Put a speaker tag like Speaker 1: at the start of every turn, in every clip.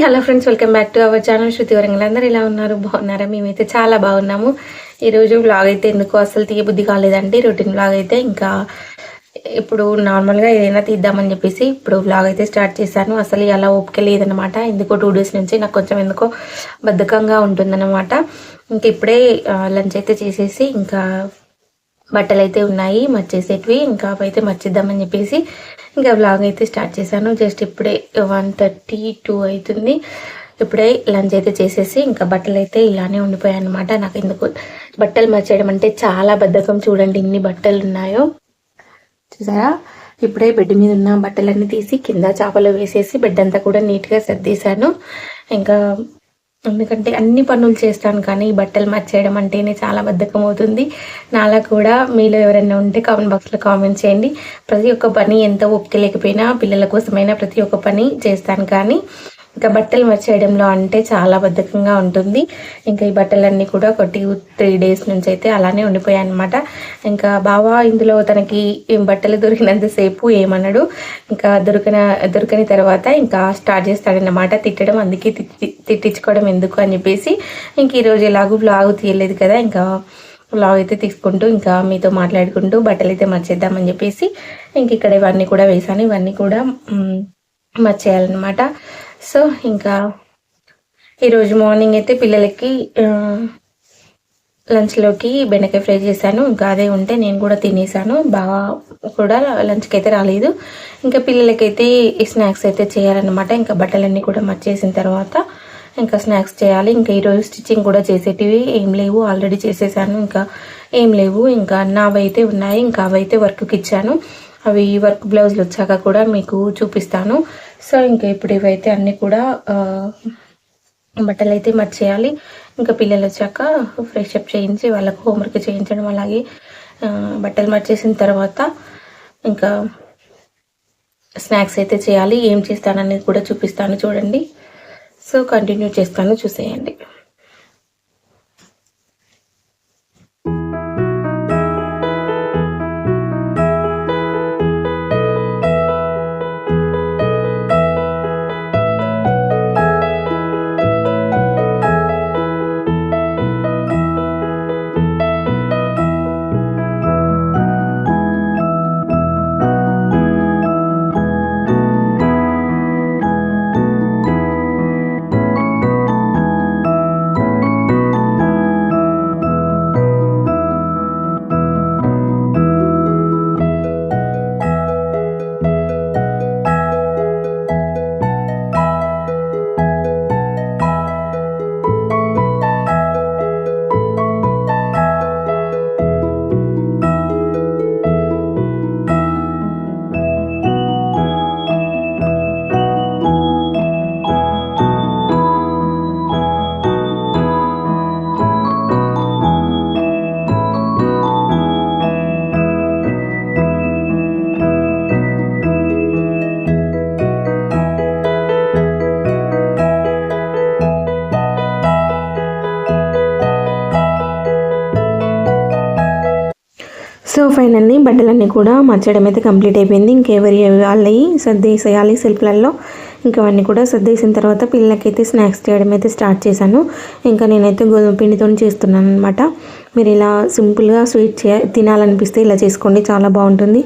Speaker 1: Hello friends, welcome back to our channel Shruti Warangal. అందరూ ఎలా ఉన్నారు? బాగున్నారా? మేమైతే చాలా బాగున్నాము. ఈరోజు వ్లాగ్ అయితే ఎందుకు అసలు తీయబుద్ధి కాలేదండి. రొటీన్ వ్లాగ్ అయితే ఇంకా ఇప్పుడు నార్మల్గా ఏదైనా తీద్దామని చెప్పేసి ఇప్పుడు వ్లాగ్ అయితే స్టార్ట్ చేశాను. అసలు అలా ఓపిక లేదనమాట. ఎందుకో 2 డేస్ నుంచి నాకు కొంచెం ఎందుకో బద్ధకంగా ఉంటుందన్నమాట. ఇంక ఇప్పుడే లంచ్ అయితే చేసేసి ఇంకా బట్టలు అయితే ఉన్నాయి మర్చేసేటివి, ఇంకా అవైతే మర్చిద్దామని చెప్పేసి ఇంకా వ్లాగ్ అయితే స్టార్ట్ చేశాను. జస్ట్ ఇప్పుడే 1:32 అవుతుంది. ఇప్పుడే లంచ్ అయితే చేసేసి ఇంకా బట్టలు అయితే ఇలానే ఉండిపోయాయి అనమాట. నాకు ఎందుకు బట్టలు మర్చేయడం అంటే చాలా బద్ధకం. చూడండి ఇన్ని బట్టలు ఉన్నాయో చూసారా. ఇప్పుడే బెడ్ మీద ఉన్న బట్టలన్నీ తీసి కింద చాపలో వేసేసి బెడ్ అంతా కూడా నీట్గా సర్దేశాను. ఇంకా ఎందుకంటే అన్ని పనులు చేస్తాను కానీ బట్టలు మర్చేయడం అంటేనే చాలా బద్ధకం అవుతుంది. నాలా కూడా మీలో ఎవరైనా ఉంటే కామెంట్ బాక్స్లో కామెంట్ చేయండి. ప్రతి ఒక్క పని ఎంత ఓపిక లేకపోయినా పిల్లల కోసమైనా ప్రతి ఒక్క పని చేస్తాను, కానీ ఇంకా బట్టలు మర్చేయడంలో అంటే చాలా బద్ధకంగా ఉంటుంది. ఇంకా ఈ బట్టలన్నీ కూడా ఒక 2-3 డేస్ నుంచి అయితే అలానే ఉండిపోయాయి అనమాట. ఇంకా బావ ఇందులో తనకి బట్టలు దొరికినంతసేపు ఏమన్నాడు, ఇంకా దొరకని తర్వాత ఇంకా స్టార్ట్ చేస్తాడన్నమాట తిట్టడం. అందుకే తిట్టించుకోవడం ఎందుకు అని చెప్పేసి ఇంక ఈరోజు ఎలాగూ వ్లాగ్ తీయలేదు కదా, ఇంకా వ్లాగ్ అయితే తీసుకుంటూ ఇంకా మీతో మాట్లాడుకుంటూ బట్టలు అయితే మర్చేద్దామని చెప్పేసి ఇంక ఇక్కడ ఇవన్నీ కూడా వేసాను. ఇవన్నీ కూడా మర్చేయాలన్నమాట. సో ఇంకా ఈరోజు మార్నింగ్ అయితే పిల్లలకి లంచ్లోకి బెండకాయ ఫ్రై చేశాను. ఇంకా అదే ఉంటే నేను కూడా తినేసాను. బాగా కూడా లంచ్కి అయితే రాలేదు. ఇంకా పిల్లలకైతే ఈ స్నాక్స్ అయితే చేయాలన్నమాట. ఇంకా బట్టలన్నీ కూడా మర్చేసిన తర్వాత ఇంకా స్నాక్స్ చేయాలి. ఇంకా ఈరోజు స్టిచ్చింగ్ కూడా చేసేటివి ఏం లేవు, ఆల్రెడీ చేసేసాను. ఇంకా ఏం లేవు, ఇంకా నావైతే ఉన్నాయి. ఇంకా అవైతే వర్క్కి ఇచ్చాను. అవి వర్క్ బ్లౌజులు వచ్చాక కూడా మీకు చూపిస్తాను. సో ఇంకా ఇప్పుడు ఇవైతే అన్నీ కూడా బట్టలు అయితే మర్చేయాలి. ఇంకా పిల్లలు వచ్చాక ఫ్రెష్ అప్ చేయించి వాళ్ళకు హోంవర్క్ చేయించడం, అలాగే బట్టలు మర్చేసిన తర్వాత ఇంకా స్నాక్స్ అయితే చేయాలి. ఏం చేస్తాననేది కూడా చూపిస్తాను చూడండి. సో కంటిన్యూ చేస్తాను, చూసేయండి. సో ఫైనల్లీ బట్టలన్నీ కూడా మర్చడం అయితే కంప్లీట్ అయిపోయింది. ఇంకెవరి వాళ్ళవి సర్దేసేయాలి సెల్ఫ్లలో. ఇంకా అవన్నీ కూడా సర్దేసిన తర్వాత పిల్లలకైతే స్నాక్స్ చేయడం అయితే స్టార్ట్ చేశాను. ఇంకా నేనైతే గోధుమ పిండితో చేస్తున్నాను అనమాట. మీరు ఇలా సింపుల్గా స్వీట్ తినాలనిపిస్తే ఇలా చేసుకోండి, చాలా బాగుంటుంది.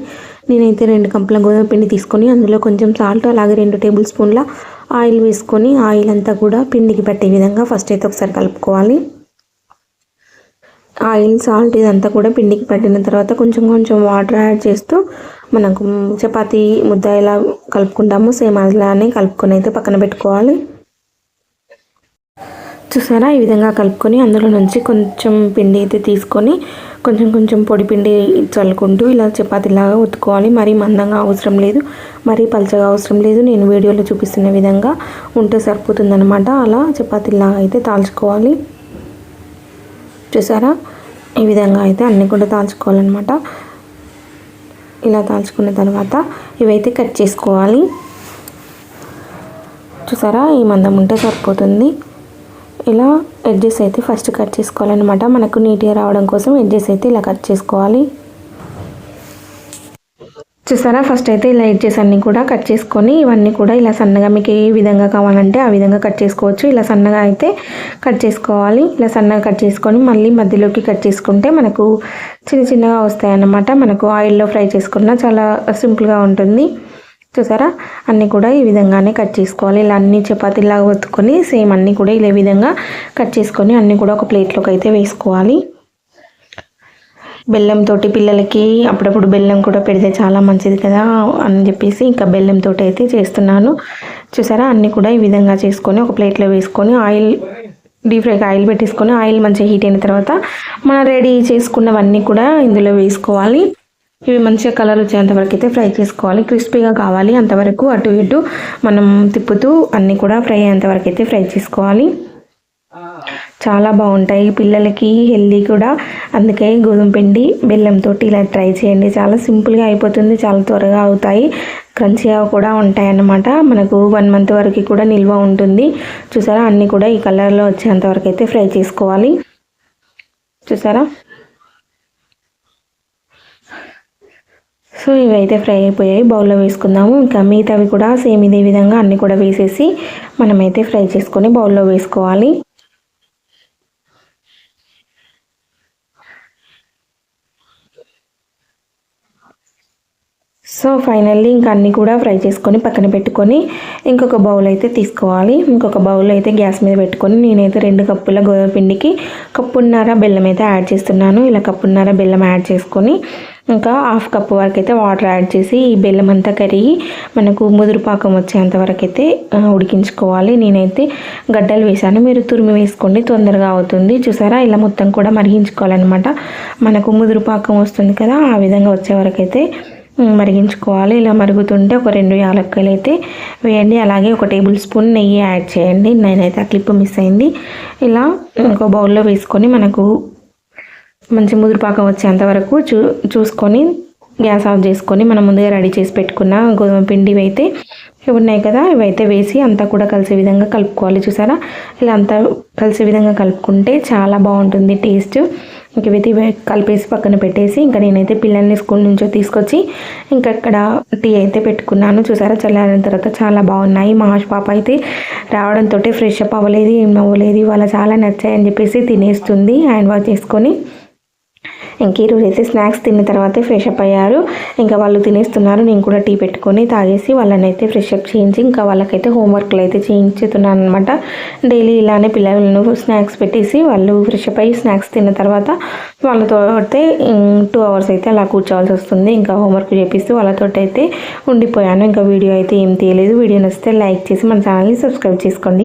Speaker 1: నేనైతే 2 కప్పుల గోధుమ పిండి తీసుకొని అందులో కొంచెం సాల్ట్, అలాగే 2 టేబుల్ స్పూన్ల ఆయిల్ వేసుకొని ఆయిల్ అంతా కూడా పిండికి పట్టే విధంగా ఫస్ట్ అయితే ఒకసారి కలుపుకోవాలి. ఆయిల్, సాల్ట్ ఇదంతా కూడా పిండికి పట్టిన తర్వాత కొంచెం కొంచెం వాటర్ యాడ్ చేస్తూ మనకు చపాతీ ముద్ద ఎలా కలుపుకుంటామో సేమ్ అలానే కలుపుకొని అయితే పక్కన పెట్టుకోవాలి. చూసారా, ఈ విధంగా కలుపుకొని అందులో నుంచి కొంచెం పిండి అయితే తీసుకొని కొంచెం కొంచెం పొడి పిండి చల్లుకుంటూ ఇలా చపాతీలాగా ఉతుక్కోవాలి. మరీ మందంగా అవసరం లేదు, మరీ పలచగా అవసరం లేదు. నేను వీడియోలో చూపిస్తున్న విధంగా ఉంటే సరిపోతుందన్నమాట. అలా చపాతీలాగా అయితే తాల్చుకోవాలి. చూసారా, ఈ విధంగా అయితే అన్నీ కూడా తాల్చుకోవాలన్నమాట. ఇలా తాల్చుకున్న తర్వాత ఇవైతే కట్ చేసుకోవాలి. చూసారా, ఈ మందం ఉంటే సరిపోతుంది. ఇలా ఎడ్జెస్ అయితే ఫస్ట్ కట్ చేసుకోవాలన్నమాట. మనకు నీట్గా రావడం కోసం ఎడ్జెస్ అయితే ఇలా కట్ చేసుకోవాలి. చూసారా, ఫస్ట్ అయితే ఇలా ఎడ్జెస్ అన్నీ కూడా కట్ చేసుకొని ఇవన్నీ కూడా ఇలా సన్నగా మీకు ఏ విధంగా కావాలంటే ఆ విధంగా కట్ చేసుకోవచ్చు. ఇలా సన్నగా అయితే కట్ చేసుకోవాలి. ఇలా సన్నగా కట్ చేసుకొని మళ్ళీ మధ్యలోకి కట్ చేసుకుంటే మనకు చిన్నగా వస్తాయి అన్నమాట. మనకు ఆయిల్లో ఫ్రై చేసుకున్నా చాలా సింపుల్గా ఉంటుంది. చూసారా, అన్నీ కూడా ఈ విధంగానే కట్ చేసుకోవాలి. ఇలా అన్ని చపాతీలాగా ఒత్తుకొని సేమ్ అన్నీ కూడా ఇలా విధంగా కట్ చేసుకొని అన్నీ కూడా ఒక ప్లేట్లోకి అయితే వేసుకోవాలి. బెల్లంతో పిల్లలకి అప్పుడప్పుడు బెల్లం కూడా పెడితే చాలా మంచిది కదా అని చెప్పేసి ఇంకా బెల్లంతో అయితే చేస్తున్నాను. చూసారా, అన్నీ కూడా ఈ విధంగా చేసుకొని ఒక ప్లేట్లో వేసుకొని ఆయిల్ డీప్ ఫ్రైకి ఆయిల్ పెట్టేసుకొని ఆయిల్ మంచిగా హీట్ అయిన తర్వాత మనం రెడీ చేసుకున్నవన్నీ కూడా ఇందులో వేసుకోవాలి. ఇవి మంచిగా కలర్ వచ్చేంత వరకు అయితే ఫ్రై చేసుకోవాలి. క్రిస్పీగా కావాలి అంతవరకు అటు ఇటు మనం తిప్పుతూ అన్నీ కూడా ఫ్రై అయ్యేంత వరకు అయితే ఫ్రై చేసుకోవాలి. చాలా బాగుంటాయి, పిల్లలకి హెల్దీ కూడా. అందుకే గోధుమ పిండి బెల్లంతో ఇలా ట్రై చేయండి. చాలా సింపుల్గా అయిపోతుంది, చాలా త్వరగా అవుతాయి, క్రంచీగా కూడా ఉంటాయి అన్నమాట. మనకు 1 మంత్ వరకు కూడా నిల్వ ఉంటుంది. చూసారా, అన్నీ కూడా ఈ కలర్లో వచ్చేంత వరకు అయితే ఫ్రై చేసుకోవాలి. చూసారా, సో ఇవైతే ఫ్రై అయిపోయాయి. బౌల్లో వేసుకుందాము. ఇంకా మిగతావి కూడా సేమ్ ఇదే విధంగా అన్నీ కూడా వేసేసి మనమైతే ఫ్రై చేసుకొని బౌల్లో వేసుకోవాలి. సో ఫైనల్లీ ఇంకా అన్నీ కూడా ఫ్రై చేసుకొని పక్కన పెట్టుకొని ఇంకొక బౌల్ అయితే తీసుకోవాలి. ఇంకొక బౌల్ అయితే గ్యాస్ మీద పెట్టుకొని నేనైతే 2 కప్పుల గోధుమ పిండికి కప్పున్నర బెల్లం అయితే యాడ్ చేస్తున్నాను. ఇలా కప్పున్నర బెల్లం యాడ్ చేసుకొని ఇంకా 1/2 కప్పు వరకు అయితే వాటర్ యాడ్ చేసి ఈ బెల్లం అంతా కరిగి మనకు ముదురు పాకం వచ్చేంత వరకు అయితే ఉడికించుకోవాలి. నేనైతే గడ్డలు వేసాను, మీరు తురిమి వేసుకోండి, తొందరగా అవుతుంది. చూసారా, ఇలా మొత్తం కూడా మరిగించుకోవాలన్నమాట. మనకు ముదురు పాకం వస్తుంది కదా, ఆ విధంగా వచ్చే వరకు అయితే మరిగించుకోవాలి. ఇలా మరుగుతుంటే ఒక 2 యాలక్కాయలు అయితే వేయండి. అలాగే ఒక టేబుల్ స్పూన్ నెయ్యి యాడ్ చేయండి. నేనైతే ఆ క్లిప్ మిస్ అయింది. ఇలా ఒక బౌల్లో వేసుకొని మనకు మంచి ముదురుపాకం వచ్చేంత వరకు చూసుకొని గ్యాస్ ఆఫ్ చేసుకొని మనం ముందుగా రెడీ చేసి పెట్టుకున్న గోధుమ పిండి అయితే ఉన్నాయి కదా, ఇవైతే వేసి అంతా కూడా కలిసే విధంగా కలుపుకోవాలి. చూసారా, ఇలా అంతా కలిసే విధంగా కలుపుకుంటే చాలా బాగుంటుంది టేస్ట్. ఇంక ఇవైతే కలిపేసి పక్కన పెట్టేసి ఇంకా నేనైతే పిల్లల్ని స్కూల్ నుంచో తీసుకొచ్చి ఇంకా అక్కడ టీ అయితే పెట్టుకున్నాను. చూసారా, చల్లారిన తర్వాత చాలా బాగున్నాయి. మా పాప అయితే రావడంతో ఫ్రెష్ అప్ అవ్వలేదు, ఏం అవ్వలేదు, ఇవాళ చాలా నచ్చాయని చెప్పేసి తినేస్తుంది హ్యాండ్ వాష్ చేసుకొని. ఇంక ఈరోజు అయితే స్నాక్స్ తిన్న తర్వాతే ఫ్రెష్ అప్ అయ్యారు. ఇంకా వాళ్ళు తినేస్తున్నారు, నేను కూడా టీ పెట్టుకొని తాగేసి వాళ్ళని అయితే ఫ్రెష్ అప్ చేయించి ఇంకా వాళ్ళకైతే హోంవర్క్లు అయితే చేయించుతున్నాను అనమాట. డైలీ ఇలానే పిల్లలను స్నాక్స్ పెట్టేసి వాళ్ళు ఫ్రెష్ అప్ అయ్యి స్నాక్స్ తిన్న తర్వాత వాళ్ళతో అయితే 2 అవర్స్ అయితే అలా కూర్చోవాల్సి వస్తుంది. ఇంకా హోంవర్క్ చేపిస్తూ వాళ్ళతో అయితే ఉండిపోయాను. ఇంకా వీడియో అయితే ఏం తీయలేదు. వీడియో నచ్చితే లైక్ చేసి మన ఛానల్ని సబ్స్క్రైబ్ చేసుకోండి.